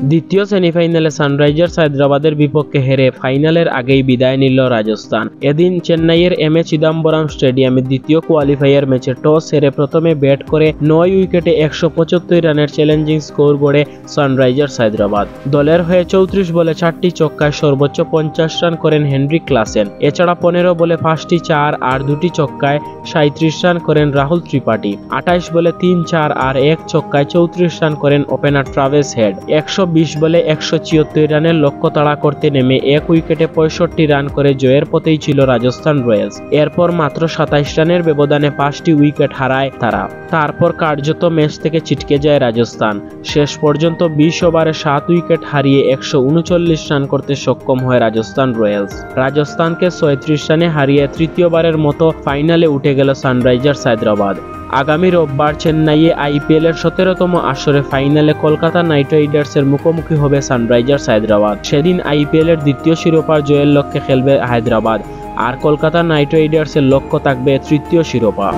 দ্বিতীয় সেমিফাইনালে সানরাইজার্স হায়দ্রাবাদের বিপক্ষে হেরে ফাইনালের আগেই বিদায় নিল রাজস্থান। এদিন চেন্নাইয়ের এম এ চিদাম্বরম স্টেডিয়ামে দ্বিতীয় কোয়ালিফায়ার ম্যাচে টস হেরে প্রথমে ব্যাট করে 9 উইকেটে 175 রানের চ্যালেঞ্জিং স্কোর গড়ে সানরাইজার্স হায়দ্রাবাদ। দলের হয়ে 34 বলে 4টি ছক্কায় সর্বোচ্চ 50 রান করেন হেনরি ক্লাসেন। এছাড়া 15 বলে 5টি 4 আর 2টি ছক্কায় 37 রান করেন রাহুল ত্রিপাঠী। 28 বলে 3 4 আর 1 ছক্কায় 34 রান করেন ওপেনার ট্রাভিস হেড। 120 বলে 176 রানের লক্ষ্য তাড়া করতে নেমে 1 উইকেটে 65 রান করে জয়ের পথেই ছিল রাজস্থান রয়্যালস। এরপর মাত্র 27 রানের ব্যবধানে 5টি উইকেট হারায় তারা। তারপর কার্যত ম্যাচ থেকে ছিটকে যায় রাজস্থান। শেষ পর্যন্ত 20 ওভারে 7 উইকেট হারিয়ে 139 রান করতে সক্ষম হয় রাজস্থান রয়্যালস। রাজস্থানকে 36 রানে হারিয়ে তৃতীয়বারের মতো ফাইনালে উঠে গেল সানরাইজার্স হায়দ্রাবাদ। আগামী রোববার চেন্নাইয়ে আইপিএলের 17তম আসরে ফাইনালে কলকাতা নাইট রাইডার্সের মুখোমুখি হবে সানরাইজার্স হায়দ্রাবাদ। সেদিন আইপিএলের দ্বিতীয় শিরোপার জয়ের লক্ষ্যে খেলবে হায়দ্রাবাদ, আর কলকাতা নাইট রাইডার্সের লক্ষ্য থাকবে তৃতীয় শিরোপা।